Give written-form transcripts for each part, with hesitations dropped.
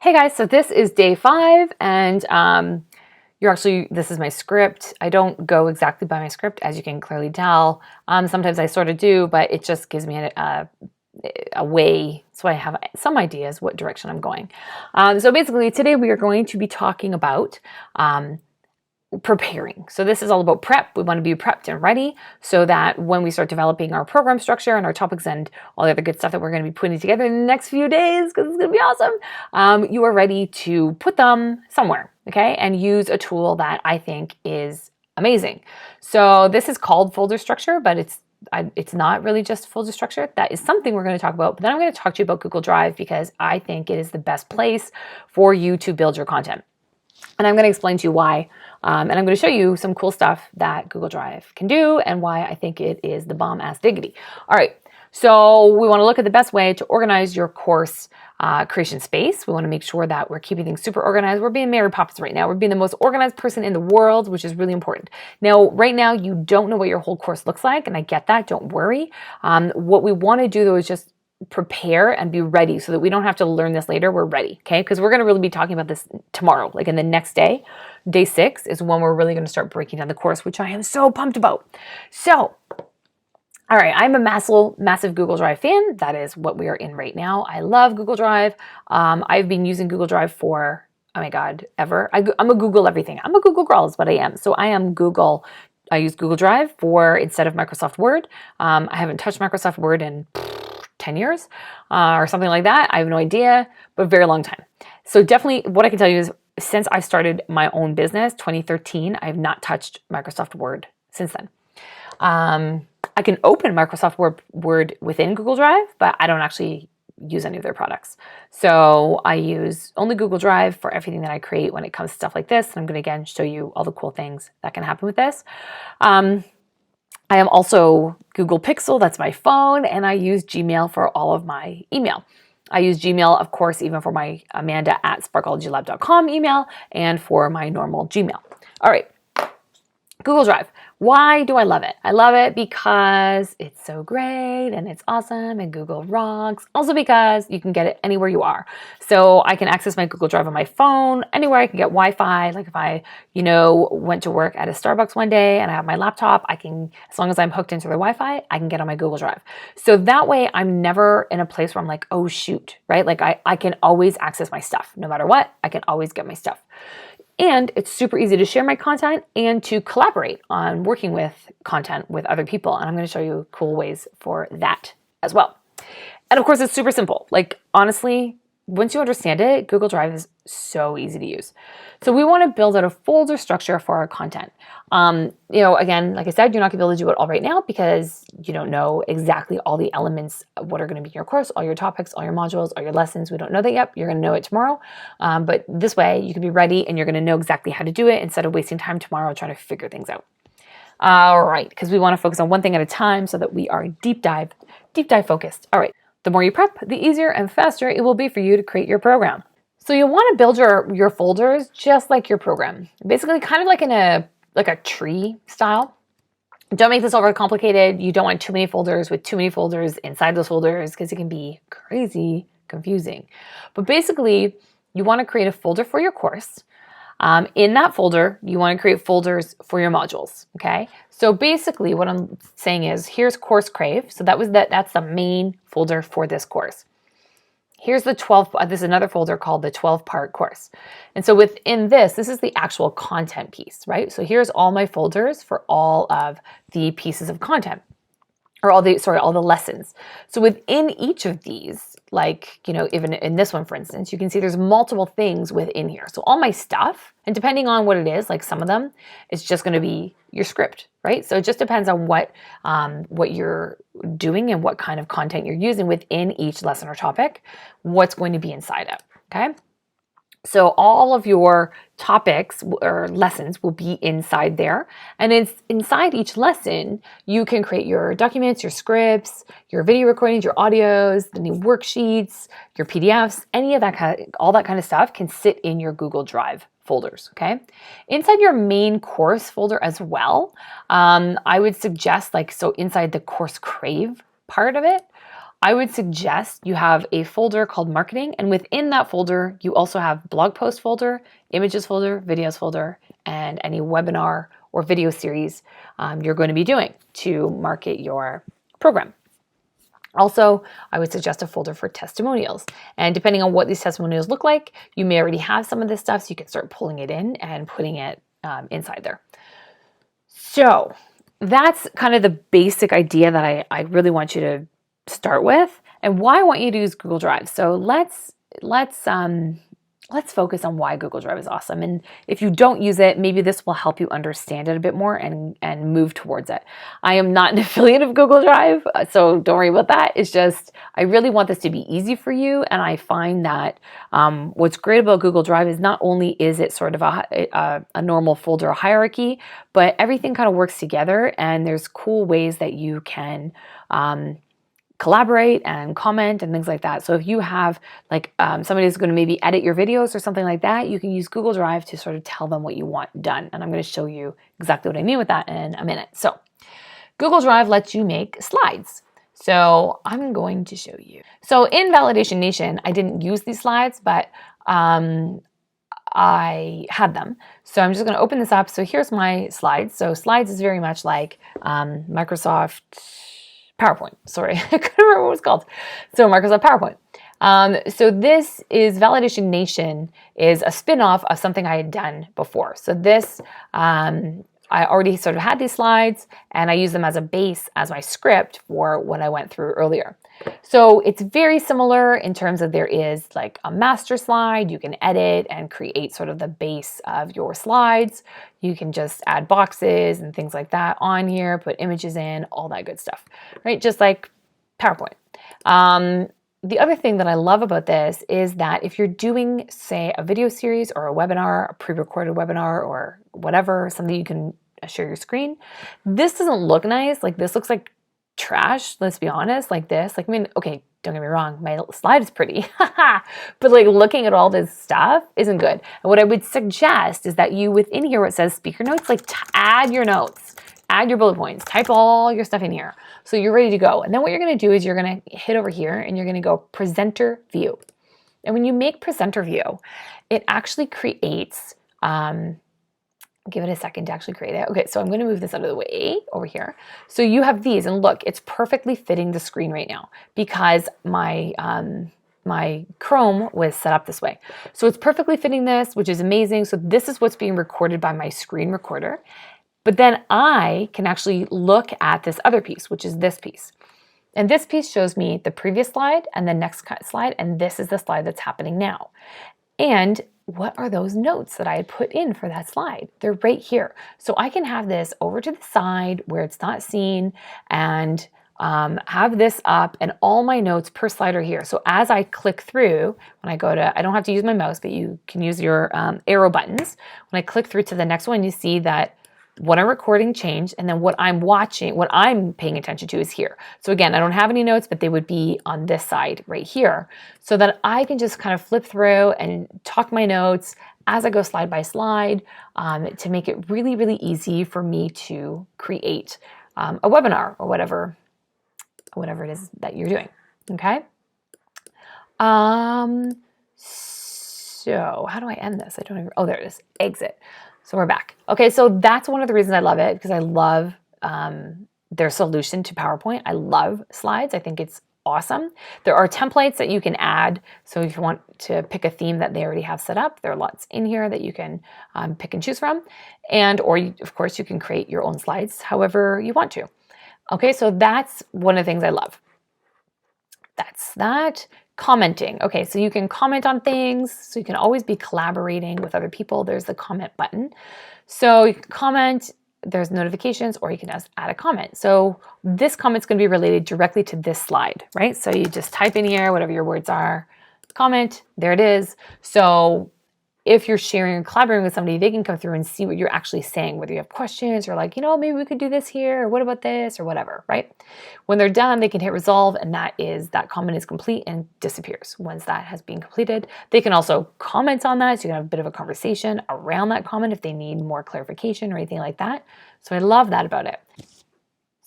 Hey guys, so this is day 5 and this is my script. I don't go exactly by my script, as you can clearly tell. Sometimes I sort of do, but it just gives me a way, so I have some ideas what direction I'm going. So basically today we are going to be talking about preparing. So this is all about prep. We want to be prepped and ready so that when we start developing our program structure and our topics and all the other good stuff that we're going to be putting together in the next few days, because it's going to be awesome, you are ready to put them somewhere, okay? And use a tool that I think is amazing. So this is called folder structure, but it's not really just folder structure. That is something we're going to talk about. But then I'm going to talk to you about Google Drive because I think it is the best place for you to build your content. And I'm going to explain to you why. And I'm going to show you some cool stuff that Google Drive can do and why I think it is the bomb-ass diggity. All right, so we want to look at the best way to organize your course creation space. We want to make sure that we're keeping things super organized. We're being Mary Poppins right now. We're being the most organized person in the world, which is really important. Now, right now, you don't know what your whole course looks like, and I get that. Don't worry. What we want to do, though, is just prepare and be ready so that we don't have to learn this later. We're ready, okay? Because we're going to really be talking about this tomorrow, like in the next day. Day 6 is when we're really going to start breaking down the course, which I am so pumped about. So, all right, I'm a massive Google Drive fan. That is what we are in right now. I love Google Drive. I've been using Google Drive for, oh my God, ever. I'm a Google everything. I'm a Google girl is what I am. So I am Google. I use Google Drive instead of Microsoft Word. I haven't touched Microsoft Word in 10 years or something like that. I have no idea, but a very long time. So definitely what I can tell you is since I started my own business, 2013, I have not touched Microsoft Word since then. I can open Microsoft Word within Google Drive, but I don't actually use any of their products. So I use only Google Drive for everything that I create when it comes to stuff like this. And I'm going to, again, show you all the cool things that can happen with this. I am also Google Pixel, that's my phone, and I use Gmail for all of my email. I use Gmail, of course, even for my amanda@sparkologylab.com email and for my normal Gmail. All right, Google Drive. Why do I love it? I love it because it's so great and it's awesome and Google rocks. Also because you can get it anywhere you are. So I can access my Google Drive on my phone anywhere. I can get Wi-Fi. Like if I, went to work at a Starbucks one day and I have my laptop, I can, as long as I'm hooked into the Wi-Fi, I can get on my Google Drive. So that way I'm never in a place where I'm like, oh shoot, right? Like I can always access my stuff. No matter what, I can always get my stuff. And it's super easy to share my content and to collaborate on working with content with other people. And I'm going to show you cool ways for that as well. And of course, it's super simple. Like, honestly, once you understand it, Google Drive is so easy to use. So we want to build out a folder structure for our content. Again, like I said, you're not going to be able to do it all right now because you don't know exactly all the elements of what are going to be in your course, all your topics, all your modules, all your lessons. We don't know that yet. You're going to know it tomorrow. But this way you can be ready and you're going to know exactly how to do it instead of wasting time tomorrow trying to figure things out. All right, because we want to focus on one thing at a time so that we are deep dive focused. All right. The more you prep, the easier and faster it will be for you to create your program. So you'll want to build your folders just like your program. Basically kind of like in a tree style. Don't make this overcomplicated. You don't want too many folders with too many folders inside those folders because it can be crazy confusing. But basically, you want to create a folder for your course. In that folder, you want to create folders for your modules, okay? So basically what I'm saying is, here's course Crave. So that's the main folder for this course. Here's the this is another folder called the 12-part course. And so within this is the actual content piece, right? So here's all my folders for all of the pieces of content. Or all the lessons. So within each of these, even in this one, for instance, you can see there's multiple things within here. So all my stuff, and depending on what it is, like some of them, it's just going to be your script, right? So it just depends on what you're doing and what kind of content you're using within each lesson or topic, what's going to be inside it, okay? So all of your topics or lessons will be inside there. And it's inside each lesson, you can create your documents, your scripts, your video recordings, your audios, the new worksheets, your PDFs, all that kind of stuff can sit in your Google Drive folders, okay? Inside your main course folder as well, I would suggest inside the course Crave part of it, I would suggest you have a folder called marketing, and within that folder, you also have blog post folder, images folder, videos folder, and any webinar or video series you're going to be doing to market your program. Also, I would suggest a folder for testimonials. And depending on what these testimonials look like, you may already have some of this stuff, so you can start pulling it in and putting it inside there. So that's kind of the basic idea that I really want you to start with, and why I want you to use Google Drive. So let's focus on why Google Drive is awesome. And if you don't use it, maybe this will help you understand it a bit more and move towards it. I am not an affiliate of Google Drive, so don't worry about that. It's just, I really want this to be easy for you. And I find that what's great about Google Drive is not only is it sort of a normal folder hierarchy, but everything kind of works together, and there's cool ways that you can collaborate and comment and things like that. So if you have like somebody who's going to maybe edit your videos or something like that, you can use Google Drive to sort of tell them what you want done. And I'm going to show you exactly what I mean with that in a minute. So Google Drive lets you make slides. So I'm going to show you. So in Validation Nation, I didn't use these slides, but I had them. So I'm just going to open this up. So here's my slides. So slides is very much like Microsoft PowerPoint. Sorry, I couldn't remember what it was called. So Microsoft PowerPoint. So this is Validation Nation is a spin-off of something I had done before. So this, I already sort of had these slides, and I use them as a base as my script for what I went through earlier. So it's very similar in terms of there is like a master slide. You can edit and create sort of the base of your slides. You can just add boxes and things like that on here, put images in, all that good stuff, right? Just like PowerPoint. The other thing that I love about this is that if you're doing, say, a video series or a webinar, a pre-recorded webinar or whatever, something you can share your screen, this doesn't look nice. Like this looks like trash, let's be honest, like this. Like, I mean, okay, don't get me wrong, my slide is pretty, but like looking at all this stuff isn't good. And what I would suggest is that you, within here where it says speaker notes, like add your notes, add your bullet points, type all your stuff in here. So you're ready to go. And then what you're going to do is you're going to hit over here and you're going to go presenter view. And when you make presenter view, it actually creates, give it a second to actually create it. Okay, so I'm going to move this out of the way over here. So you have these, and look, it's perfectly fitting the screen right now because my my Chrome was set up this way. So it's perfectly fitting this, which is amazing. So this is what's being recorded by my screen recorder. But then I can actually look at this other piece, which is this piece. And this piece shows me the previous slide and the next slide, and this is the slide that's happening now. And what are those notes that I had put in for that slide? They're right here. So I can have this over to the side where it's not seen and have this up, and all my notes per slide are here. So as I click through, when I go to, I don't have to use my mouse, but you can use your arrow buttons. When I click through to the next one, you see that what I'm recording changed, and then what I'm watching, what I'm paying attention to is here. So again, I don't have any notes, but they would be on this side right here, so that I can just kind of flip through and talk my notes as I go slide by slide to make it really, really easy for me to create a webinar or whatever it is that you're doing, okay? So how do I end this? I don't even, oh, there it is, exit. So we're back. Okay, so that's one of the reasons I love it, because I love their solution to PowerPoint. I love slides. I think it's awesome. There are templates that you can add. So if you want to pick a theme that they already have set up, there are lots in here that you can pick and choose from. And, or you, of course, you can create your own slides however you want to. Okay, so that's one of the things I love. That's that. Commenting. Okay, so you can comment on things, so you can always be collaborating with other people. There's the comment button. So you can comment, there's notifications, or you can just add a comment. So this comment's going to be related directly to this slide, right? So you just type in here, whatever your words are, comment, there it is. So if you're sharing or collaborating with somebody, they can come through and see what you're actually saying, whether you have questions or like, you know, maybe we could do this here, or what about this, or whatever, right? When they're done, they can hit resolve, and that comment is complete and disappears. Once that has been completed, they can also comment on that, so you can have a bit of a conversation around that comment if they need more clarification or anything like that. So I love that about it.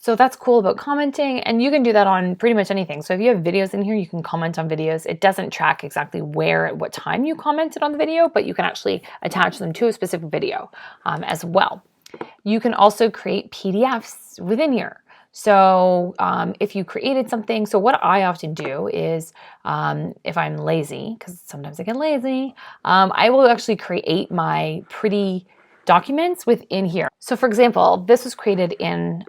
So that's cool about commenting, and you can do that on pretty much anything. So if you have videos in here, you can comment on videos. It doesn't track exactly where at what time you commented on the video, but you can actually attach them to a specific video as well. You can also create PDFs within here. So if you created something, so what I often do is if I'm lazy, because sometimes I get lazy, I will actually create my pretty documents within here. So for example, this was created in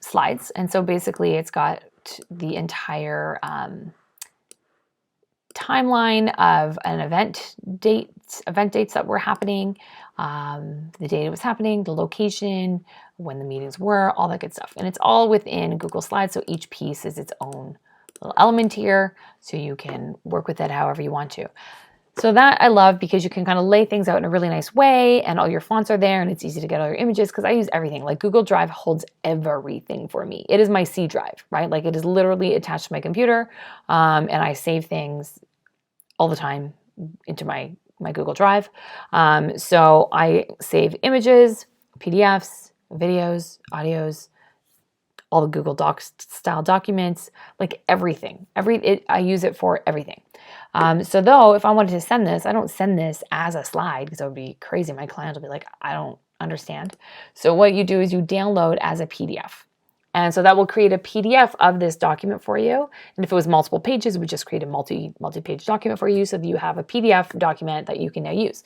slides. And so basically it's got the entire timeline of an event dates that were happening, the date it was happening, the location, when the meetings were, all that good stuff. And it's all within Google Slides. So each piece is its own little element here. So you can work with it however you want to. So that I love because you can kind of lay things out in a really nice way and all your fonts are there and it's easy to get all your images because I use everything. Like Google Drive holds everything for me. It is my C drive, right? Like it is literally attached to my computer and I save things all the time into my Google Drive. So I save images, PDFs, videos, audios, all the Google Docs style documents, like everything. I use it for everything. So though, if I wanted to send this, I don't send this as a slide because that would be crazy. My client will be like, I don't understand. So what you do is you download as a PDF. And so that will create a PDF of this document for you. And if it was multiple pages, it would just create a multi-page document for you so that you have a PDF document that you can now use.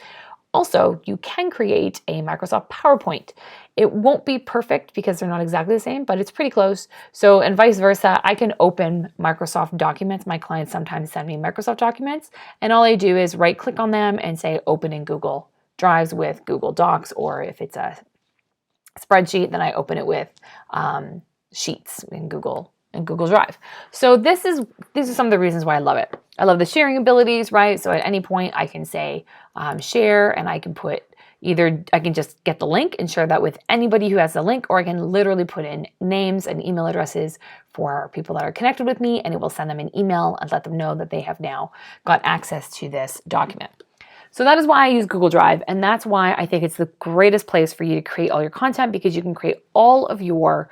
Also, you can create a Microsoft PowerPoint. It won't be perfect because they're not exactly the same, but it's pretty close. So, and vice versa, I can open Microsoft documents. My clients sometimes send me Microsoft documents, and all I do is right click on them and say open in Google Drives with Google Docs, or if it's a spreadsheet, then I open it with Sheets in Google Drive. So these are some of the reasons why I love it. I love the sharing abilities, right? So at any point I can say share, and I can put I can just get the link and share that with anybody who has the link, or I can literally put in names and email addresses for people that are connected with me, and it will send them an email and let them know that they have now got access to this document. So that is why I use Google Drive, and that's why I think it's the greatest place for you to create all your content, because you can create all of your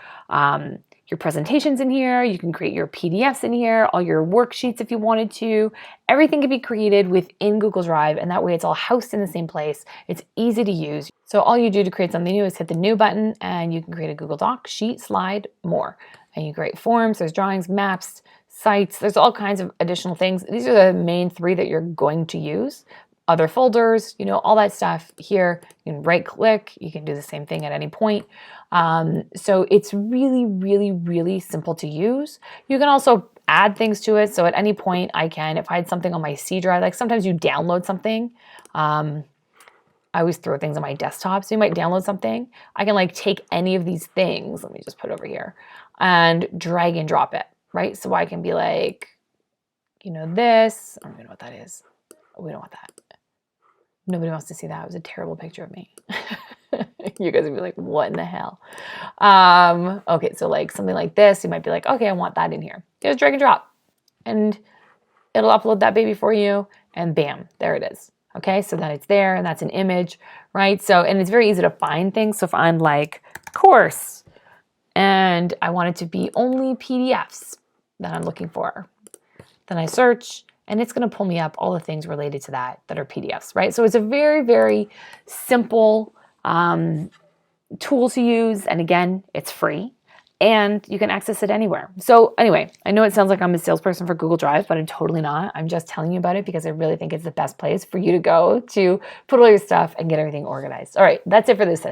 presentations in here, you can create your PDFs in here, all your worksheets if you wanted to. Everything can be created within Google Drive, and that way it's all housed in the same place. It's easy to use. So all you do to create something new is hit the new button, and you can create a Google Doc, sheet, slide, more. And you create forms, there's drawings, maps, sites, there's all kinds of additional things. These are the main three that you're going to use. Other folders, all that stuff here. You can right click, you can do the same thing at any point. So it's really, really, really simple to use. You can also add things to it. So at any point I can, if I had something on my C drive, like sometimes you download something. I always throw things on my desktop. So you might download something. I can take any of these things, let me just put it over here, and drag and drop it, right? So I can be like, this, I don't even know what that is. We don't want that. Nobody wants to see that. It was a terrible picture of me. You guys would be like, what in the hell? Okay, so something like this, you might be like, okay, I want that in here. Just drag and drop. And it'll upload that baby for you, and bam, there it is. Okay, so that it's there, and that's an image, right? So, and it's very easy to find things. So if I'm like, course, and I want it to be only PDFs that I'm looking for, then I search, and it's going to pull me up all the things related to that are PDFs, right? So it's a very, very simple tool to use. And again, it's free and you can access it anywhere. So anyway, I know it sounds like I'm a salesperson for Google Drive, but I'm totally not. I'm just telling you about it because I really think it's the best place for you to go to put all your stuff and get everything organized. All right, that's it for this session.